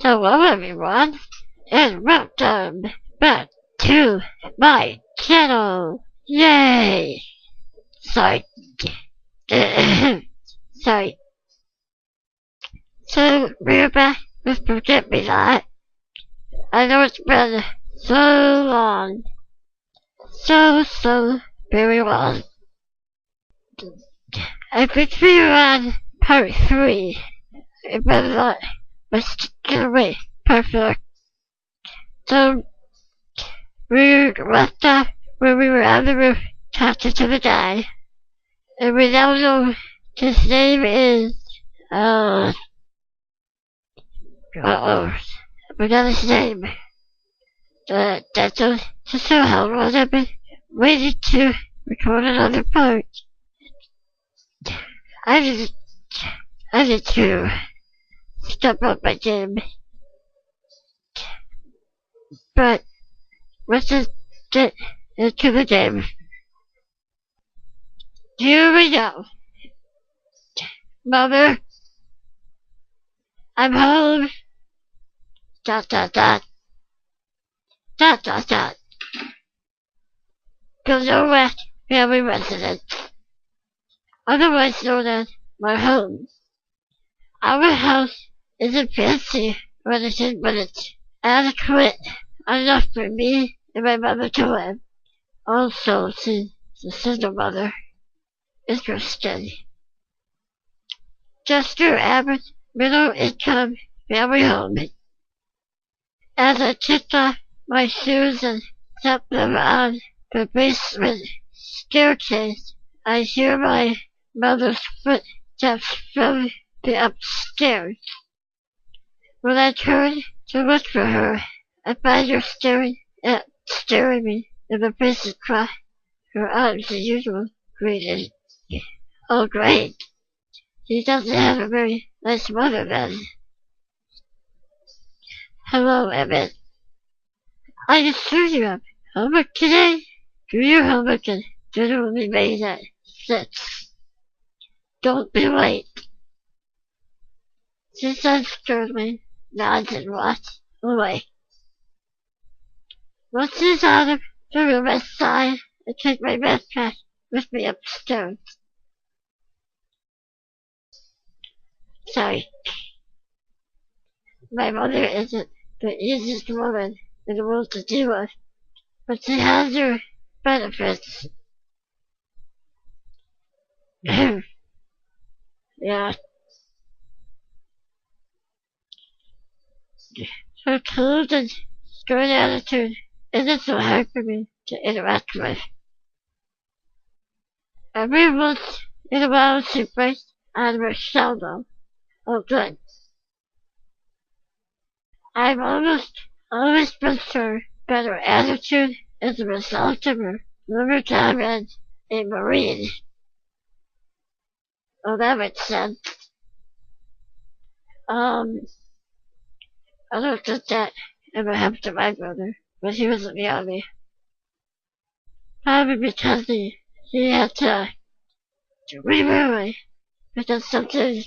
Hello everyone, and welcome back to my channel. Yay! Sorry. Sorry. So, we're back with Forget Me Not. I know it's been so long. So very long. I think we were on part 3. But not away perfect. So, we left off where we were on the roof talking to the guy. And we now know his name is, I forgot his name. That's just so helpful. I've been waiting to record another part. I need to step up my game. But let's just get into the game. Here we go. Mother, I'm home. Dot. Gilnorac family residence, otherwise known as my home. Our house isn't fancy or anything, but it's adequate enough for me and my mother to live. Also, she's a single mother. Interesting. Just your average middle-income family home. As I kicked off my shoes and stepped them on the basement staircase, I hear my mother's footsteps from the upstairs. When I turn to look for her, I find her staring me in the face across her arms as usual, greeting. Oh great, she doesn't have a very nice mother then. Hello, Emmett. I assure you have homework today? Do your homework and dinner will be made at 6. Don't be late. She says sternly, nods and walks away. Once she's out of the room, I sigh and take my backpack with me upstairs. Sorry. My mother isn't the easiest woman in the world to deal with, but she has her benefits. Yeah. Her cold and stern attitude isn't so hard for me to interact with. Every once in a while she breaks out of her shell though. Oh good. I've almost always been sure that her attitude is a result of her former time as a Marine. Oh, that makes sense. I don't think that ever happened to my brother, but he was in the army. Probably because he had to remarry because something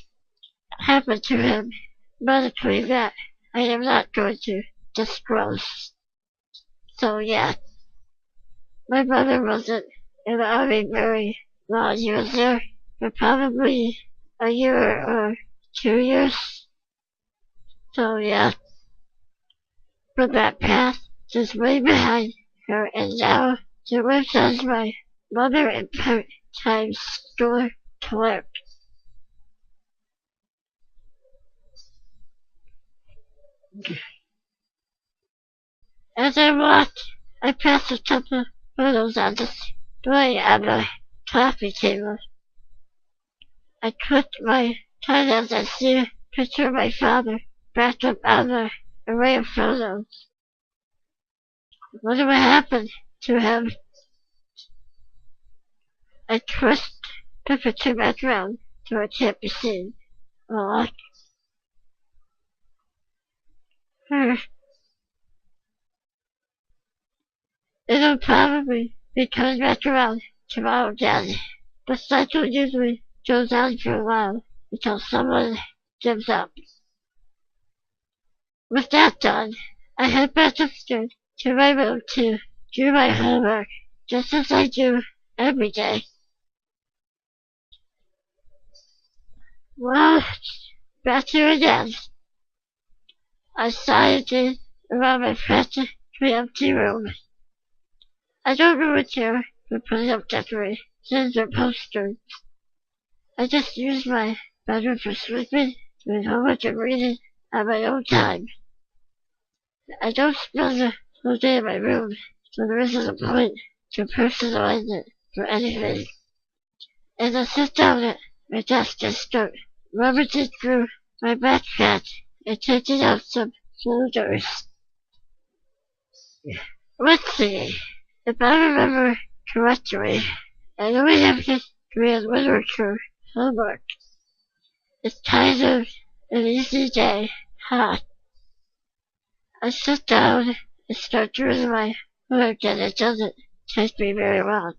happened to him medically that I am not going to disclose. So yeah, my brother wasn't in the army very long. He was there for probably a year or 2 years. So yeah, but that path is way behind her, and now she lives as my mother and part-time store clerk. As I walked, I passed a couple of photos on display on the coffee table. I clicked my pen as I see a picture of my father backed up on the array of photos. I wonder what happened to him. I twist the picture back around so it can't be seen. Oh, it'll probably be coming back around tomorrow again. The cycle usually goes on for a while until someone gives up. With that done, I head back upstairs to my room to do my homework, just as I do every day. Well, back here again. I silently around my practically empty room. I don't really care for putting up decorations or posters. I just use my bedroom for sleeping, doing homework and reading at my own time. I don't spend the whole day in my room, so there isn't a point to personalize it for anything. As I sit down at my desk and start rummaging through my backpack and taking out some folders. Let's see, if I remember correctly, I only have history and literature homework. It's kind of an easy day, huh? I sit down and start doing my work, and it doesn't take me very long.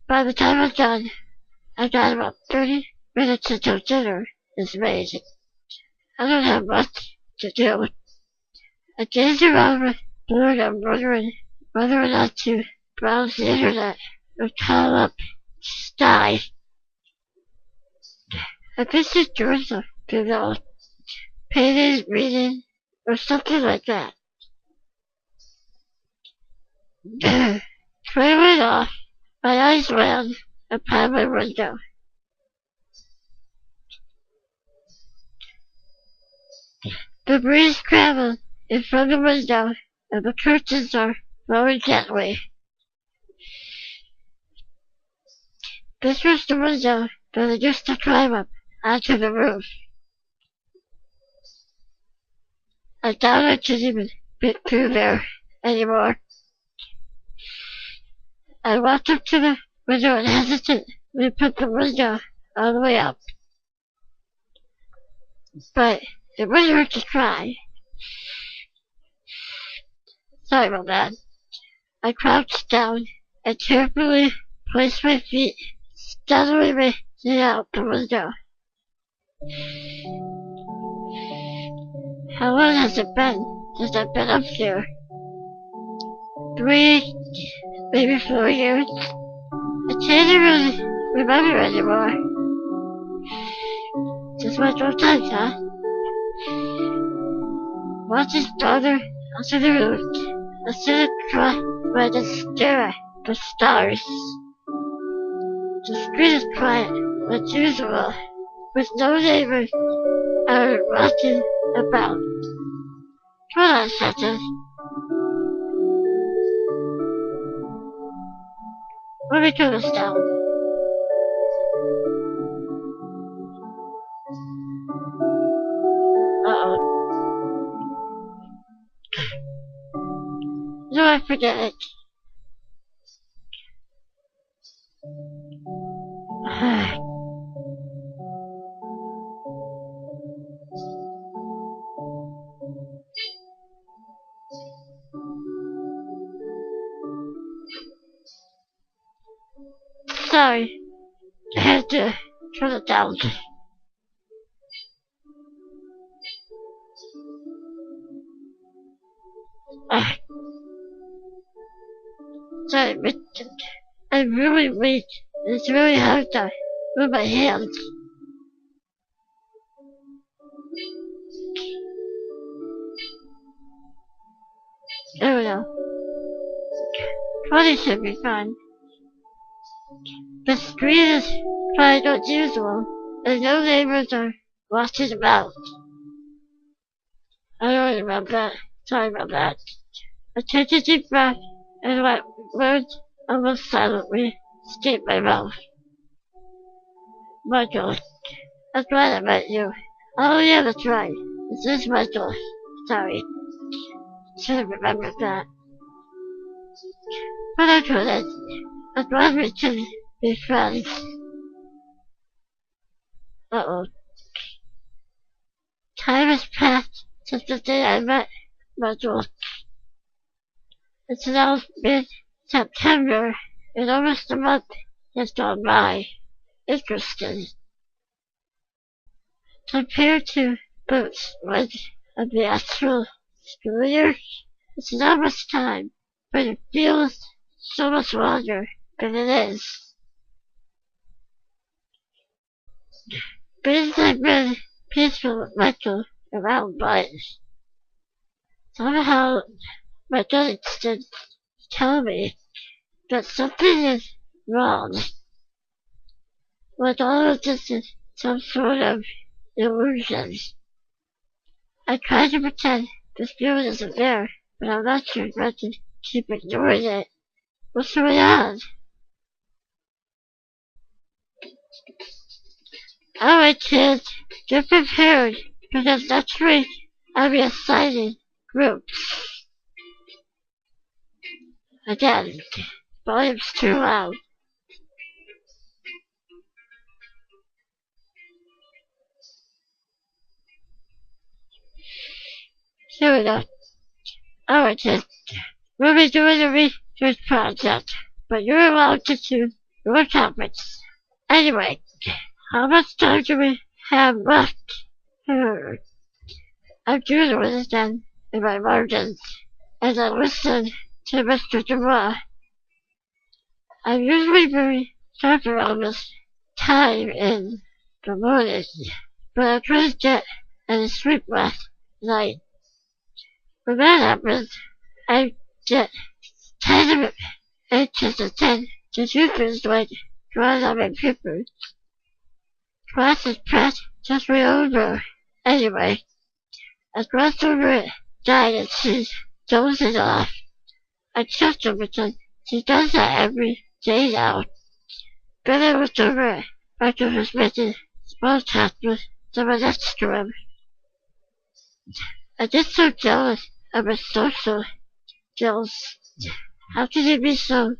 By the time I'm done, I've got about 30 minutes until dinner is made. I don't have much to do. I gaze around with boredom, wondering whether or not to browse the internet or call up Sky. I visit doing something else, painting, reading, or something like that. Trailing off, my eyes land upon my window. The breeze travels in front of the window, and the curtains are blowing gently. This was the window that I used to climb up onto the roof. I doubt I could even get through there anymore. I walked up to the window and hesitantly put the window all the way up. But it wouldn't hurt to try. Sorry about that. I crouched down and carefully placed my feet steadily making out the window. How long has it been since I've been up here? 3, maybe 4 years? I can't even remember anymore. Just went through time, huh? Watch his daughter onto the roof. I sit across by the stare at the stars. The street is quiet, as usual, with no neighbors out walking about. Hold on a second. Let me turn this down. Uh-oh. No, I forget it. Sorry, I had to turn it down. Sorry, but I'm really weak. It's really hard to move my hands. There we go. 20 should be fine. The street is quiet as usual, and no neighbors are watching about. I don't remember that. Sorry about that. I take a deep breath and let words almost silently escape my mouth. Michael, I'm glad I met you. Oh yeah, that's right. This is Michael. Sorry. Should have remembered that. But I couldn't. I'm glad we can be friends. Uh-oh. Time has passed since the day I met Michael. It's now mid-September, and almost a month has gone by. Interesting. Compared to But when of the actual school year, it's not much time, but it feels so much longer than it is. But it's like been peaceful mental around but somehow my gut instincts tell me that something is wrong. With all of this is some sort of illusion. I try to pretend this feeling isn't there, but I'm not sure what to keep ignoring it. What's going on? Alright kids, get prepared, because next week I'll be assigning groups. Again, volume's too loud. Here we go. Alright kids, we'll be doing a research project, but you're allowed to choose your topics. Anyway, how much time do we have left? I'm doing this then in my margins as I listen to Mr. Dubois. I'm usually very sharp around this time in the morning, but I couldn't get any sleep last night. When that happens, I get kind of anxious and tend to do things like drawing on my paper. Class is practically over. Anyway, I glanced over at Diane and she's dozing off. I checked her because she does that every day now. Then I looked over at Arthur was making small talk with someone next to him. I get so jealous of his social skills. How can he be so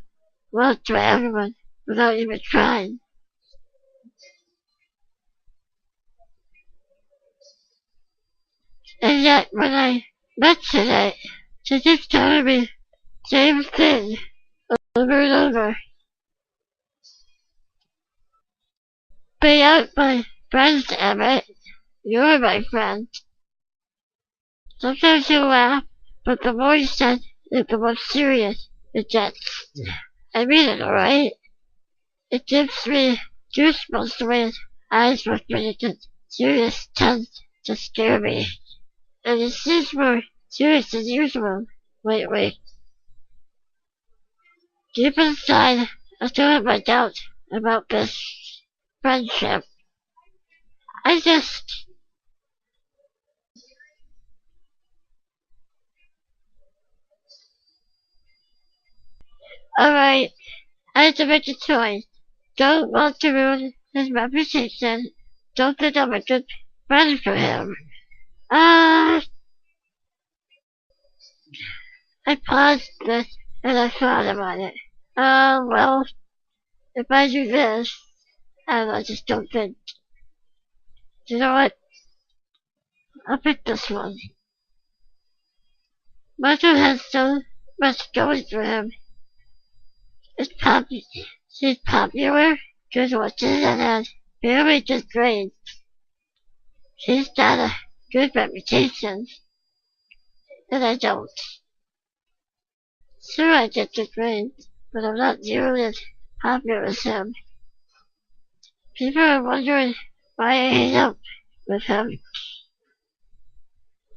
well to everyone without even trying? And yet, when I mention it, she keeps telling me the same thing over and over. Be out my friends, Emmett. You're my friend. Sometimes you laugh, but the more you said it, the more serious it gets. I mean it, alright? It gives me goosebumps the way his eyes look when it gets serious tends to scare me. And it seems more serious than usual lately. Deep inside, I still have my doubts about this friendship. I just... Alright, I have to make a choice. Don't want to ruin his reputation. Don't think I'm a good friend for him. I paused this and I thought about it. Well, if I do this, I just don't think. You know what? I'll pick this one. Marshall has so much going for him. She's popular, good looking, and has very good grades. She's got a good reputation, and I don't. Sure, I get good grades, but I'm not nearly as popular as him. People are wondering why I hang up with him.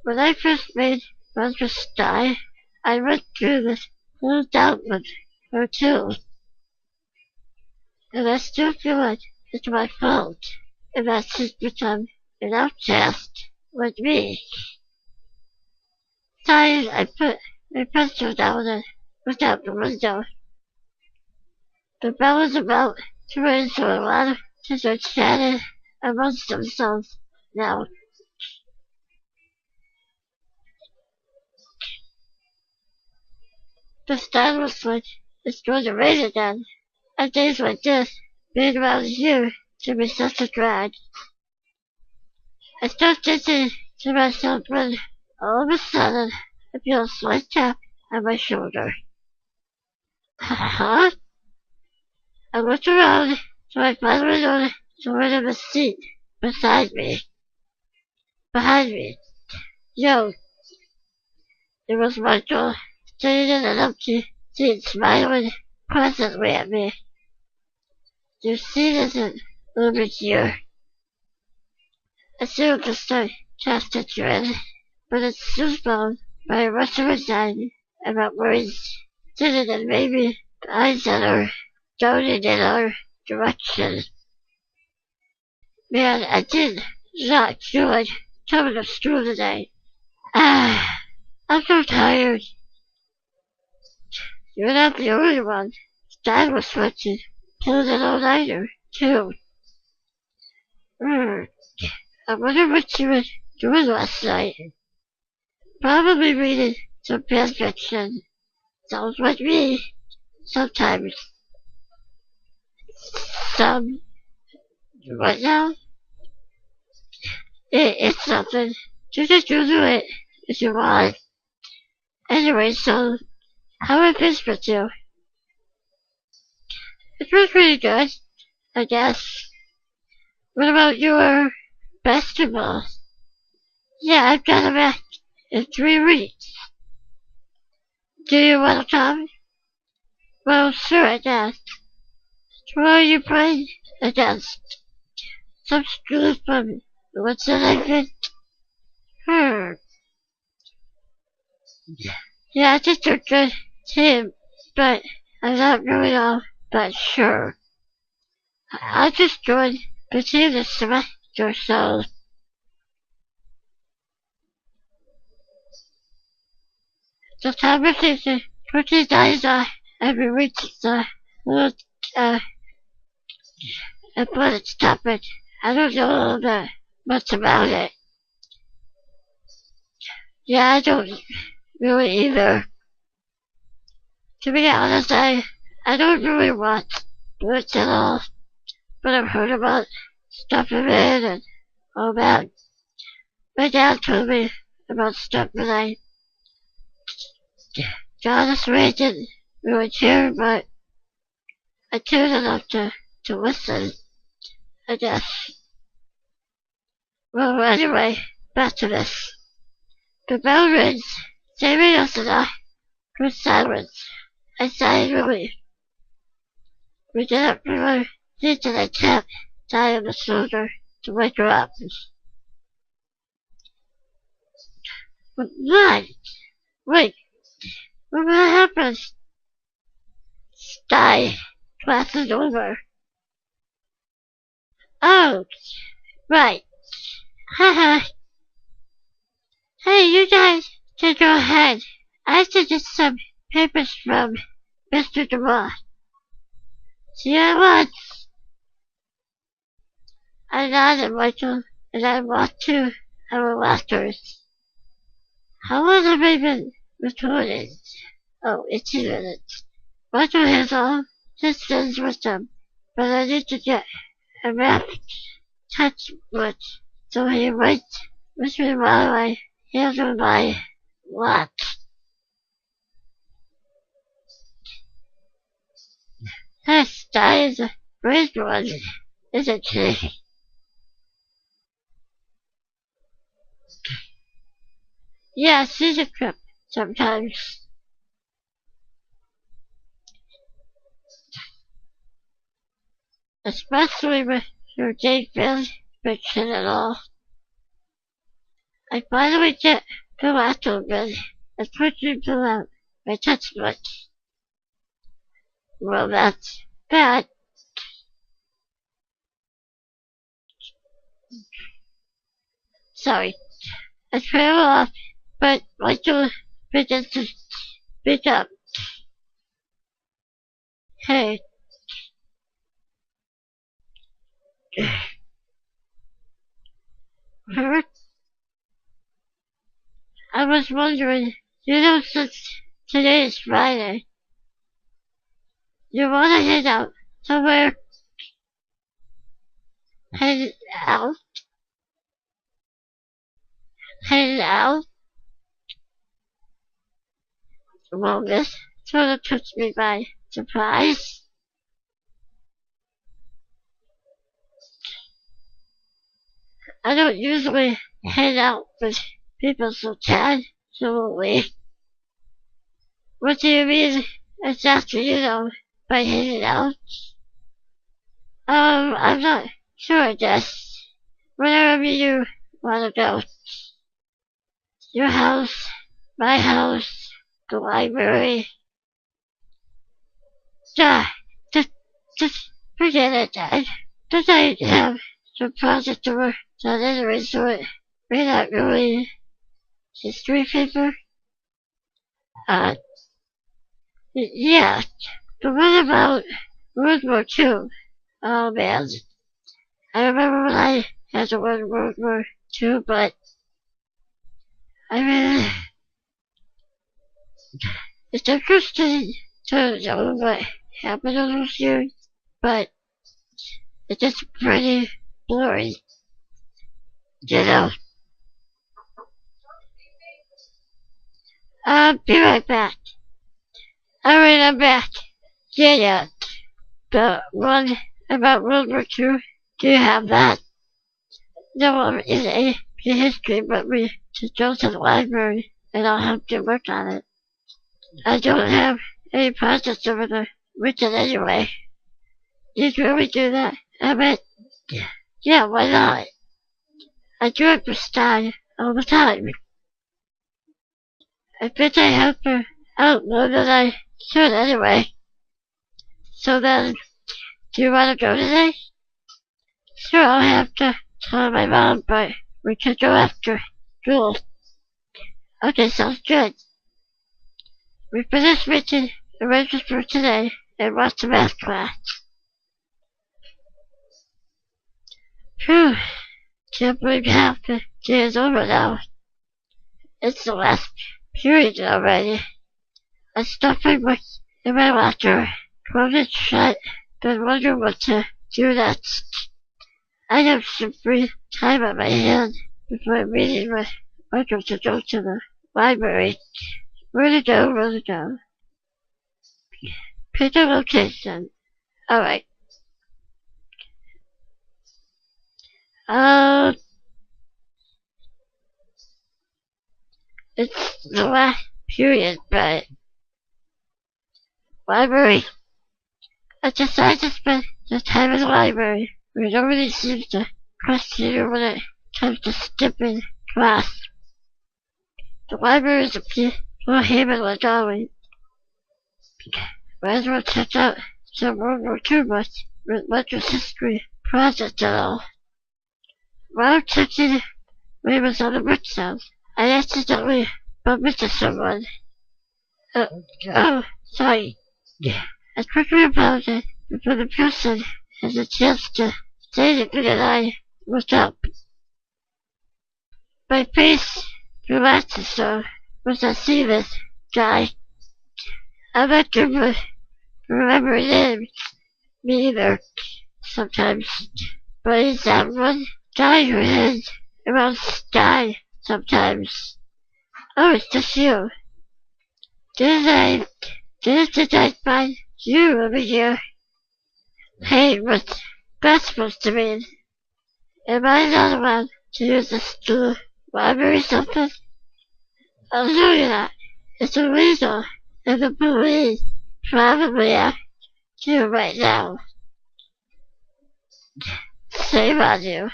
When I first made friends with Sty, I went through this whole doubt with her too. And I still feel like it's my fault, and that she's become an outcast like me. Besides, I put my pencil down and looked out the window. The bell is about to ring, so a lot of kids are chatting amongst themselves now. The sky looks like it's going to rain again. On days like this, being around you can be such a drag. I start thinking to myself when all of a sudden I feel a slight tap on my shoulder. Huh? I look around so I finally notice someone in the seat beside me. behind me. Yo, it was Michael, sitting in an empty seat, smiling pleasantly at me. Your seat isn't over here. I sealed the chest you're in, but it's still found by a Russian anxiety about words sitting in maybe the eyes that are darting in our direction. Man, I did not feel like coming to school today. I'm so tired. You're not the only one. Dad was switching. Pulled an all-nighter, too. I wonder what you were doing last night. Probably reading some fan fiction. Sounds like me. Sometimes. What now? It's something. You just do it if you want. Anyway, so, how have it been with you? It was pretty good, I guess. What about your basketball? Yeah, I've got a match in 3 weeks. Do you want to come? Well, sure, I guess. Who are you playing against? Some school from what's the name of it? Yeah, I think they're good team, but I'm not really all that sure. I just joined the team this semester, so the time of season quickly dies every week, so athletics topic. I don't know that much about it. Yeah, I don't really either. To be honest, I don't really watch sports at all, but I've heard about stuff in it and all that. My dad told me about stuff that I honestly didn't really care, but I cared enough to listen, I guess. Well, anyway, back to this. The bell rings, saving us enough for silence. I sighed relief. We get up from our seats and I tap Di on the shoulder to wake her up. But what? Wait, what happened? Di, class is over. Oh, right. Haha. Hey, you guys can go ahead. I have to get some papers from Mr. DeMoss. See you at once. I nodded, Michael, and I walked to our lockers. How long have I been recording? Oh, 18 minutes. Michael has all his things with him, but I need to get a map touch book, so he writes with me while I handle my watch. That guy is a great one, isn't he? Yeah, she's a trip sometimes. Especially with her gay fan fiction and all. I finally get the laptop in and quickly pull out my textbook. Well, that's bad. Sorry. I trail off, but Michael begins to speak up. Hey. Her? I was wondering, since today is Friday, you wanna hang out somewhere? Hang out? Hang out? Well, this sort of took me by surprise. I don't usually hang out with people so casually. What do you mean exactly, by hanging out? I'm not sure, I guess. Wherever you wanna go. Your house, my house, the library. Yeah, just forget it, Dad. Does I have some project to work on anyway, so it may not really history paper? Uh, yeah, but what about World War II? Oh man, I remember when I had to win World War II, but I mean, it's interesting to know what happened in those years, but it's just pretty boring, you know. I'll be right back. Alright, I'm back. Yeah, the one about World War II, do you have that? No one is a history, but we should go to the library, and I'll help you work on it. I don't have any projects over the weekend anyway. You'd really do that? I bet, yeah, why not? I do it for Stein all the time. I bet I help her out more than I should anyway. So then, do you want to go today? Sure, I'll have to tell my mom, but we could go after school. Okay, sounds good. We finished making arrangements for today and watched the math class. Phew, can't believe half the day is over now. It's the last period already. I stuffed my books in my locker, closed it shut, then wondered what to do next. I have some free time on my hands before meeting with Michael to go to the library. Where to go? Pick a location. Alright. It's the last period, but library. I decided to spend the time in the library, where nobody seems to question you when it comes to skipping class. The library is a peaceful haven like always. Might as well check out some World War II books with Michael's history project and all. While checking labels on the bookshelf, I accidentally bumped into someone. Sorry. I quickly apologized before the person has a chance to say anything and I looked up. My face relaxes so once I see this guy. I'm not good with remembering names, me either, sometimes. But he's that one guy who hangs around Sky sometimes. Oh, it's just you. Didn't I find you over here? Hey, what's that supposed to mean? Am I not allowed to use the school library or something? I'll show you that. It's illegal, and the police probably are you right now. Shame on you.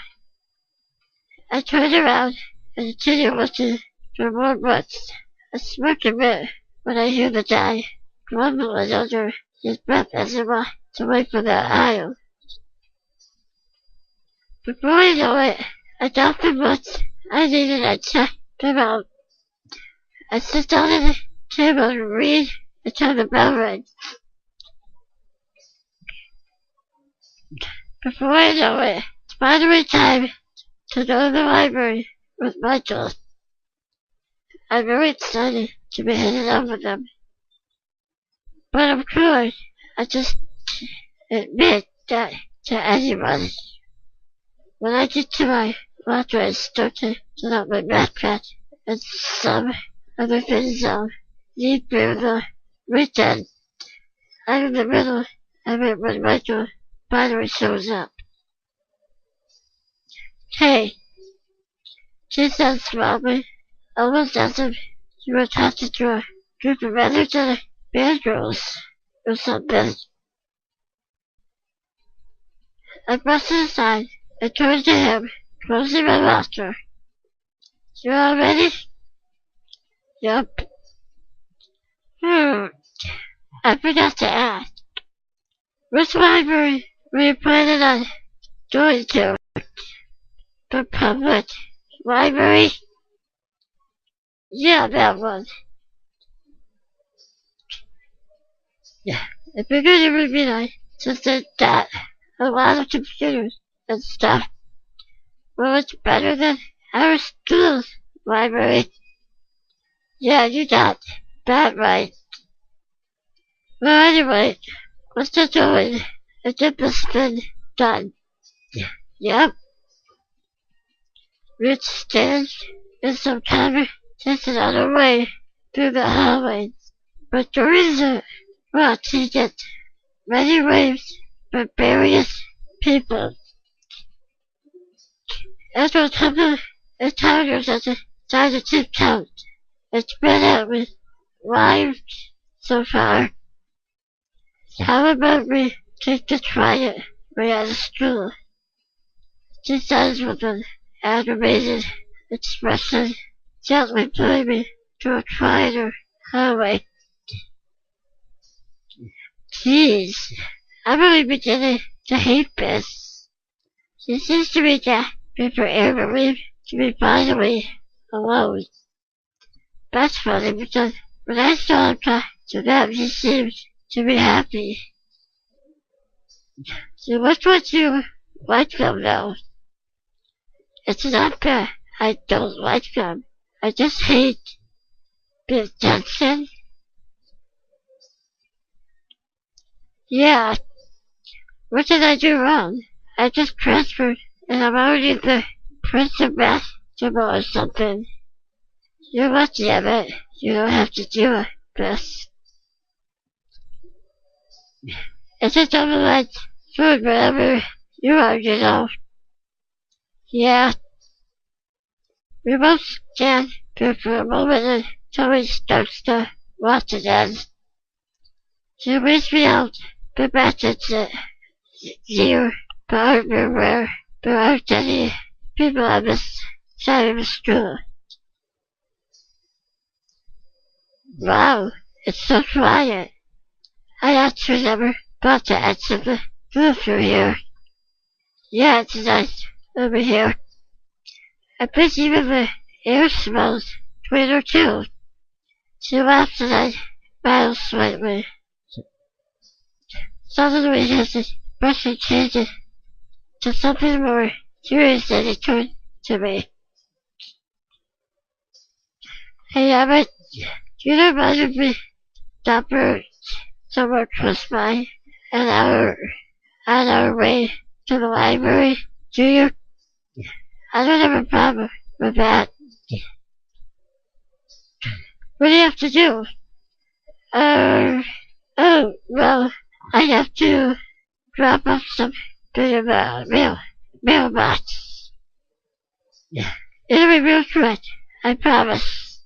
I turned around and continued looking for more books. I smirk a bit when I hear the guy grumbling under his breath as he walks away from the aisle. Before I know it, I got the books I needed and checked them out. I sit down at the table and read until the bell rings. Before I know it, it's finally time to go to the library with Michael. I'm very excited to be hanging out with them. But of course, I just admit that to anyone. When I get to my locker, I start to set up my backpack and some other things I'll need for the weekend. I'm in the middle of it when Michael finally shows up. Hey, She said smilingly, almost as if she were talking to a group of energetic band girls or something. I brushed it aside and turned to him, closing my laughter. You all ready? Yup. I forgot to ask. Which library were you planning on going to? The public library? Yeah, that one. Yeah. I figured it would be nice to sit that a lot of computers and stuff. Well, it's better than our school's library. Yeah, you got that right. Well, anyway, what's the doing? The dip has been done. Yep. Rich stands in some conversation on her way through the hallways. But during the walk, she gets many waves from various people. After a couple of encounters at the side of tip count, it's been out with lives so far. How about we take to try it right out of school? She says with an aggravated expression, gently pulling me to a quieter hallway. Jeez, I'm really beginning to hate this. She seems to be desperate for air relief to be finally alone. That's funny because when I saw him talk to them, he seemed to be happy. So which one do you like them though? It's not that I don't like them. I just hate the attention. Yeah, what did I do wrong? I just transferred and I'm already the prince of basketball or something. You're lucky, I bet. You don't have to do this. It's a double-edged sword wherever you are, you know. Yeah. We both stand there for a moment until he starts to watch again. She reads me out the message that your partner where there aren't any people on this side of the school. Wow, it's so quiet. I actually never thought to exit the CURFEW here. Yeah, it's nice over here. I bet even the air smells sweeter too. She laughs and I smile slightly. Suddenly his expression changes to something more serious and he turns to me. Hey, Emmett, do you know reminded me that bird somewhere close by on our way to the library? Do you? I don't have a problem with that. What do you have to do? Oh, well, I have to drop off something in the mailbox. It'll be real quick, I promise.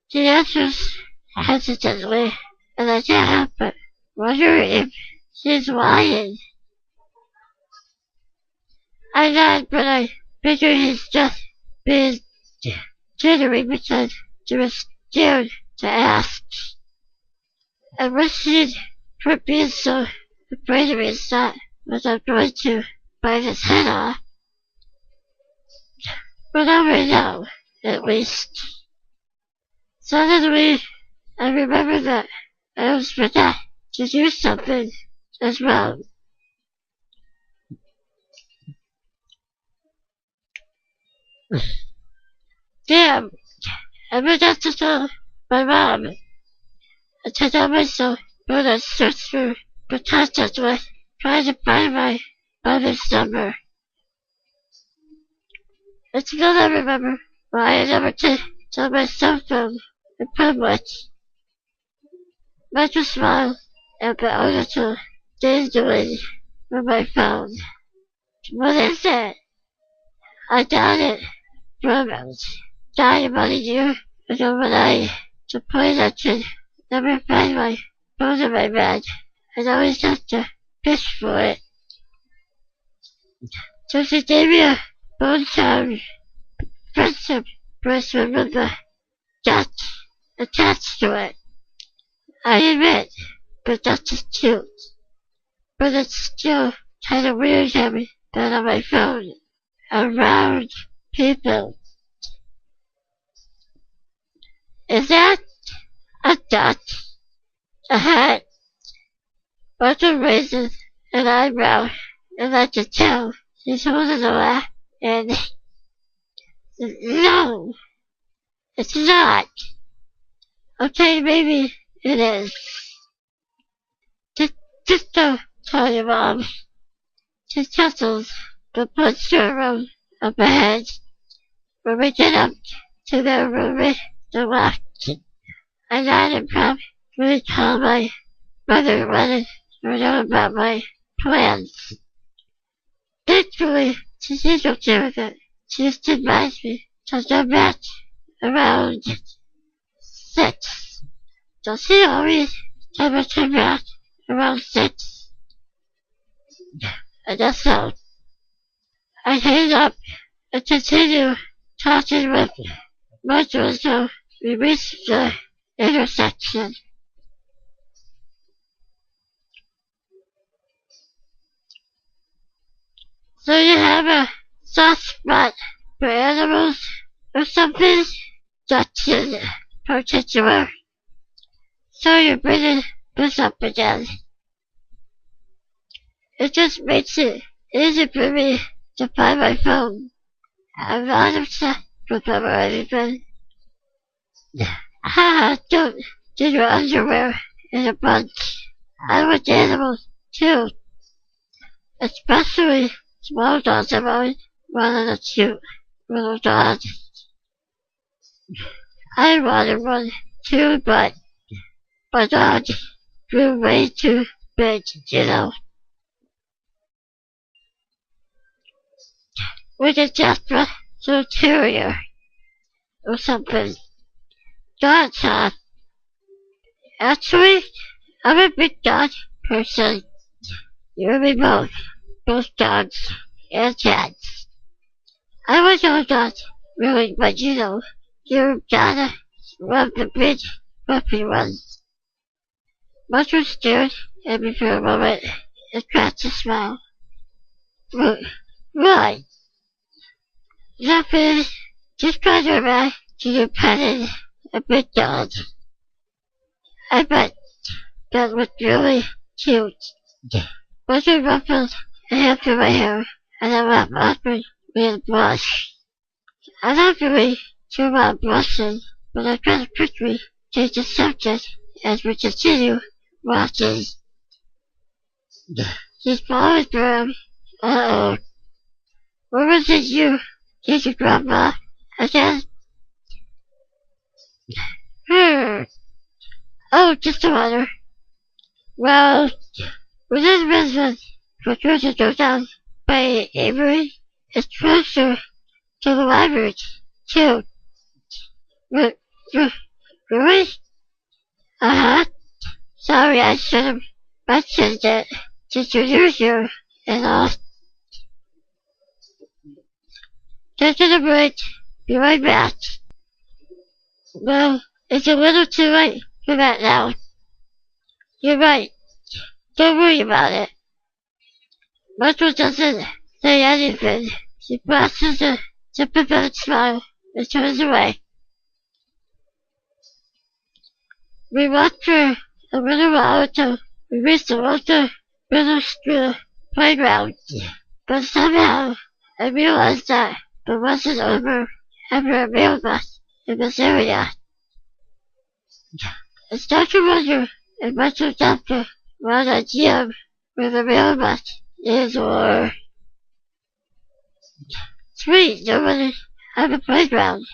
She answers hesitantly, and I can't help but wonder if she's lying. I nod, but I figure he's just being jittery because she was scared to ask. I wish she'd quit being so afraid of me and thought was I'm going to bite his head off. But I know, at least. Suddenly, I remember that I was forgot to do something as well. Damn, I forgot to tell my mom. I tell myself when I searched for contact with trying to find my mother's number. I still don't remember why I never tell my cell phone in public. I just smiled at the auditor dazedly with my phone. What is it? I got it. programs. Died about a year ago when I to play that shit. Never find my bones in my bed. I'd always have to pitch for it. So she gave me a bone charm friendship bracelet with the dot attached to it. I admit, but that's just cute. But it's still kind of weird having that on my phone around people. Is that a dot, a hat, bunch of raisins, an eyebrow, and I can tell she's holding a laugh, and no, it's not. Okay, maybe it is. Just don't tell your mom. She chuckles, but puts her room up ahead. When we get up to their room, the lock. I nod and probably call my mother wanted to know about my plans. Thankfully, she's okay with it. She just advised me to come back around 6. So she always never come back around 6. And that's all. I hang up and continue talking with Marshall until we reach the intersection. So you have a soft spot for animals or something? That's in particular. So you're bringing this up again. It just makes it easy for me to find my phone. I'm not obsessed with them or anything. Haha, don't get your underwear in a bunch. I like animals too. Especially small dogs. I've always wanted a cute little dog. I wanted one too, but my dog grew way too big, you know. We could just a little terrier or something. Dogs, huh? Actually, I'm a big dog person. You and me both dogs and cats. I was all dogs, really, but you know, you gotta love the big, fluffy ones. Much was stared at me for a moment and cracked a smile. Right. Nothing, just got her back to you petting a big dog. I bet that was really cute. But she ruffled half of my hair, and I laughed awkwardly with a blush. I don't really care about blushing, but I try to quickly change the subject as we continue watching. She's always brown. Uh-oh. What was it you did your grandma? Again? Oh, just a water. Well, we did visit for church to go down by Avery. It's closer to the library, too. Really? Uh-huh. Sorry, I should have mentioned it since you're here and all. Taking a break. Be right back. Well, it's a little too late for that now. You're right. Don't worry about it. Marshall doesn't say anything. She flashes a sympathetic smile and turns away. We walked for a little while until we reached the local middle school playground. But somehow I realized that the wasn't over after a mailbox in this area. I start to wonder if Marshall Doctor one idea of where the mailbox is or... Sweet, nobody at the playground.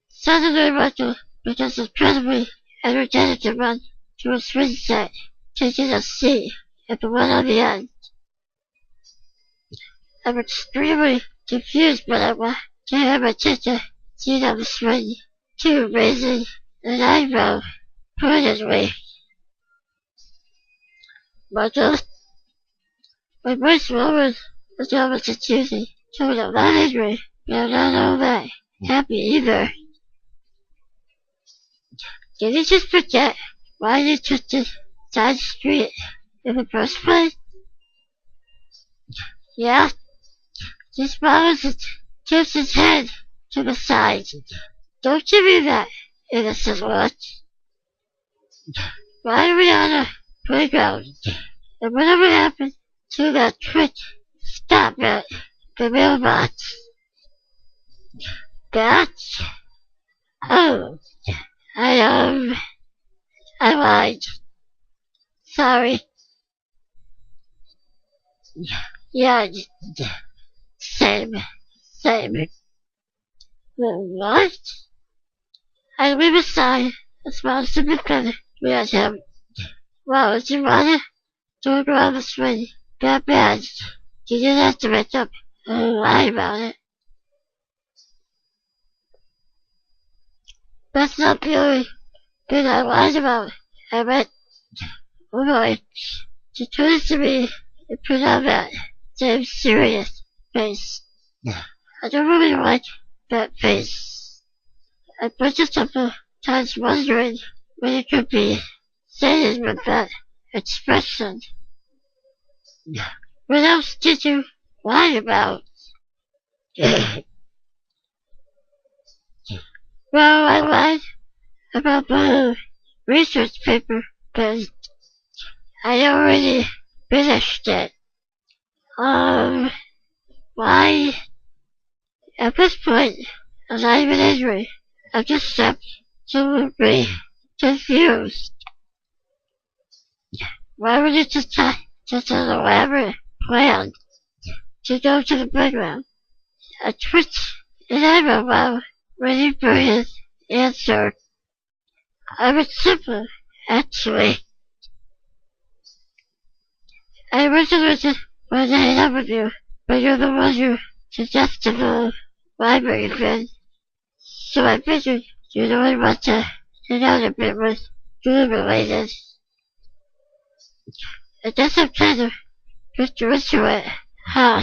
Suddenly Marshall becomes incredibly energetic to run to a swing set, taking a seat at the one on the end. I'm extremely confused, but to have a teacher see them swing, too busy, and I felt pointedly. But my voice was almost accusing, told I'm not angry, but I'm not all that happy either. Did you just forget why you took the side street in the first place? Yeah, he smiles and tips his head to the side. Don't give me that innocent look. Why are we on a playground? And whatever happened to that trick, stop it. The mailbox. That? Oh, I lied. Sorry. Yeah, same. What? I leave a sign, a small sympathetic at him. Well, it's your mother? Don't go on the swing. That bad. You didn't have to make up a lie about it. That's not the only thing I lied about. I meant, oh boy, she turns to me and put on that same serious face. I don't really like that face. I put a couple times wondering what it could be saying with that expression. What else did you lie about? Well, I lied about the research paper, but I already finished it. Why? At this point, I'm not even angry. I'm just absolutely confused. Why would you just such an elaborate plan to go to the playground? A twitch in eyebrow waiting for his answer. I was simple, actually. I originally just wanted to hang out with you, but you're the one who suggested the library thing. So I figured you'd only want to hang out a bit with food related. I guess I'm kind of picture into it, huh?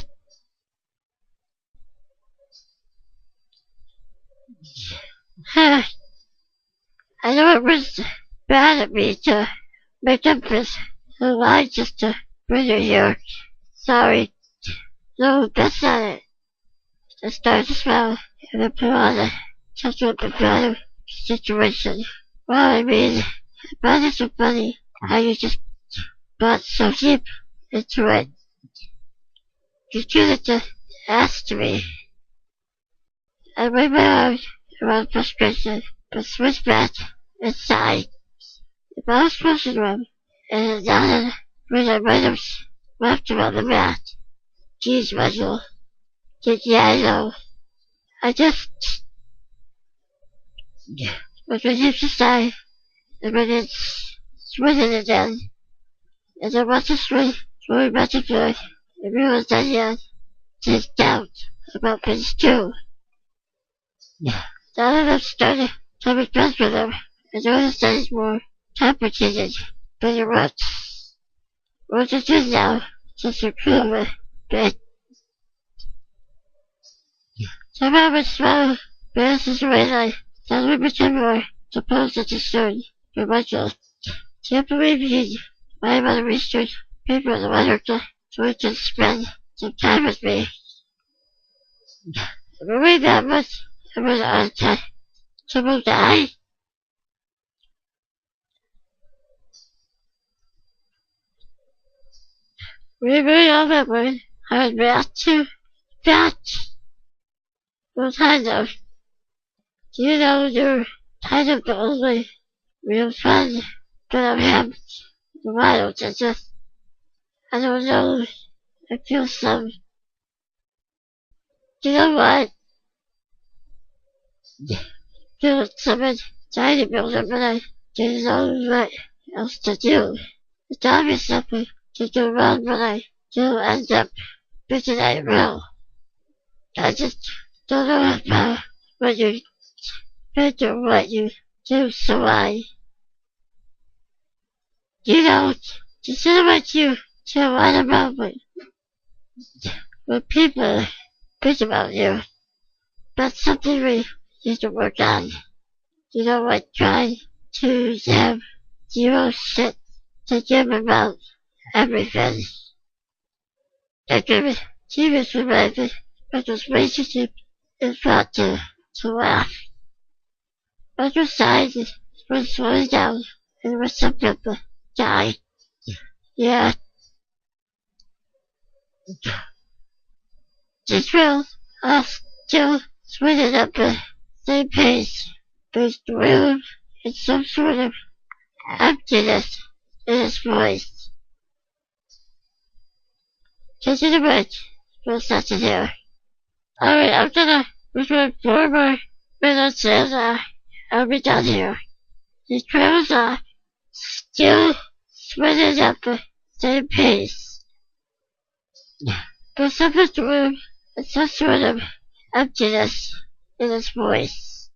I know it was bad of me to make up this lie just to bring you here. Sorry. No, that's not it. I started to smile and then put on a touch of the better situation. Well, I mean, I find it so funny how you just got so deep into it. You could have just asked me. I waved my arms around frustration, but switched back inside. If I was pushing him, and it nodded when I might have left him on the mat. Geez, Russell. Yeah, I know. I just was ready to sigh, and when it's swinging again, and I watched the swing going back and forth, I realized I had this doubt about things too. Now that I've started to be friends with him, I noticed that he's more complicated than it was. What it is now, since you're clever, but somehow my smile balances away and I suddenly became more supposed to discern for myself. Can't believe he might want to research paper in the literature so he can spend some time with me. Really that much of an untouchable guy? We really all that word hard back to that. Well, kind of. Do you know you're kind of the only real friend that I have? Why don't you just, I don't know, I feel some, you know what? Feel some anxiety building, but I didn't know what else to do. It's obvious something to do wrong, but I do end up thinking I will. I just Don't know about what you think or what you do, so you know, consider what you tell right about what people think about you. That's something we need to work on. You know what, try to have zero shit to give about everything. That give serious related, but this relationship is not to laugh. But your side is when slowing down and when some people die. Yeah, the thrills are still swinging at the same pace. There's the room and some sort of emptiness in his voice. Taking a break for a second here. Alright, I'm gonna record 4 more minutes and I'll be done here. The trails are still swinging at the same pace. There's some room and some sort of emptiness in his voice.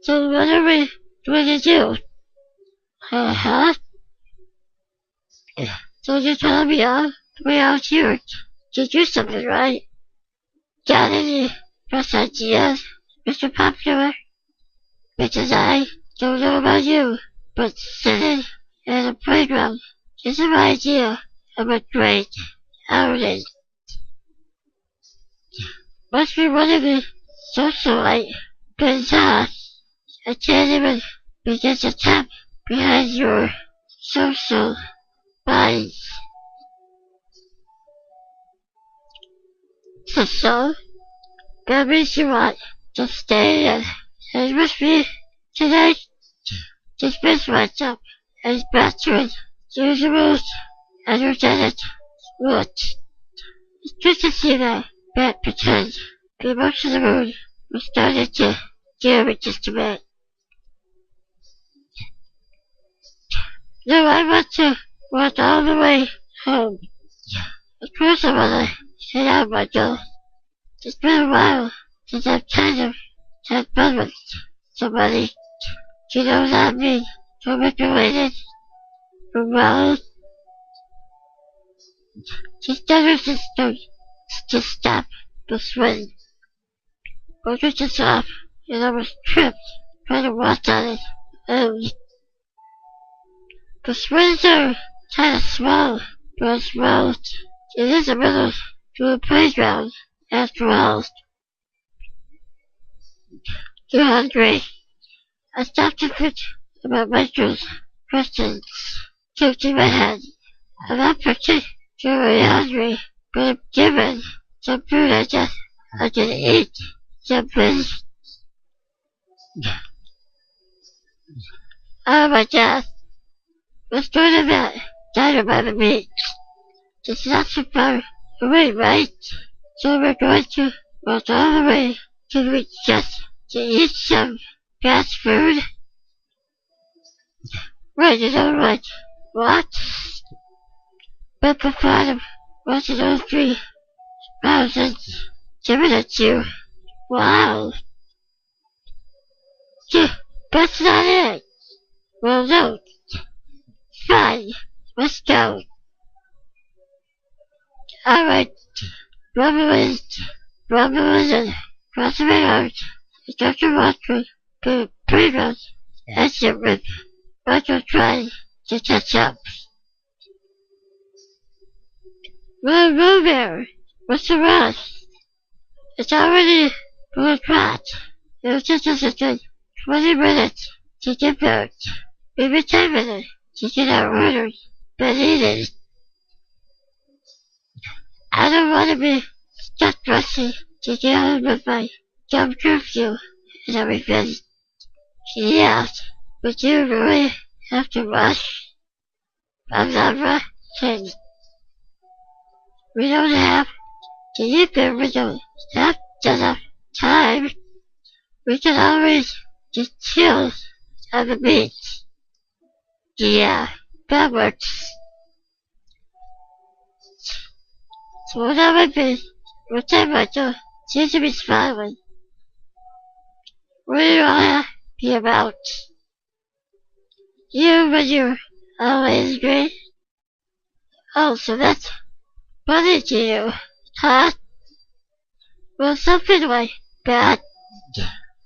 So what are we going to do? Huh? So you're telling me we out here to do something, right? Got any fresh ideas, Mr. Popular? Because I don't know about you, but sitting at a playground is an idea of a great outing. Must be one of the socialite because I can't even begin to tap behind your social minds. So, that means you want to stay and with me tonight. Dismiss myself as bachelor, usual, energetic, root. It's good to see that bad pretend. The emotional mood was starting to damage just a bit. No, I want to walk all the way home. Of course I want to sit out my door. It's been a while since I've kind of had fun with somebody. You know what I mean? Manipulated, aroused. Just never system to stop the swing. But we just off and I was tripped trying to walk on it. The swings are kind of small, but it's small. It is a middle to a playground after all. You're hungry. I stopped to think about Michael's questions kept in my head. I'm not particularly hungry, but I'm given some food I can eat something. Oh my god. Let's go to that diner by the beach. It's not so far away, right? So we're going to walk all the way to the beach just to eat some fast food. Right, you know what? But the thought of watching those 3,000 giving at you. Wow. That's not it. Well, no. Fine. Let's go. Alright. Rumblings and crossing my arms. I start to walk through the playground exit with Michael trying to catch up. Whoa there. What's the rush? It's already 4 o'clock. It was just a good 20 minutes to get back. Maybe 10 minutes to get our orders, but needed. I don't want to be stuck rushing to get home with my dumb curfew and everything. Yeah, but you really have to rush. I'm not rushing. We don't have to eat there. We don't have enough time. We can always just chill on the beach. Yeah, that works. So what am I doing? What time I do? seems to be smiling. What are you all happy about? You, when you're always great. Oh, so that's funny to you, huh? Well, something like that.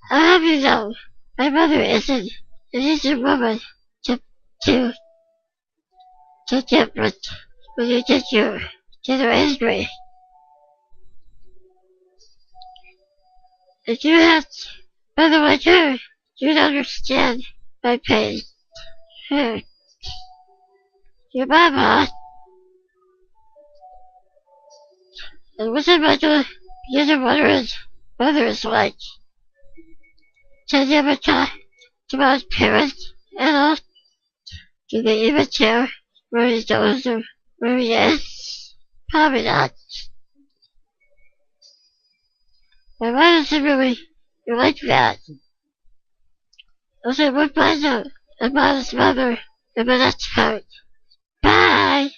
I'll have you know, my mother isn't an easy woman to, to, to get with when you get your history. If you had mother like her, you'd understand my pain. Her. Your mama, and what's it about the other mother is like? Does he ever talk about his parents at all? Do they even care where he goes or where he is? Probably not. My mom doesn't really like that. I'll say goodbye to a modest mother in the next part. Bye!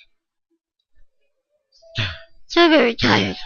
So very tired.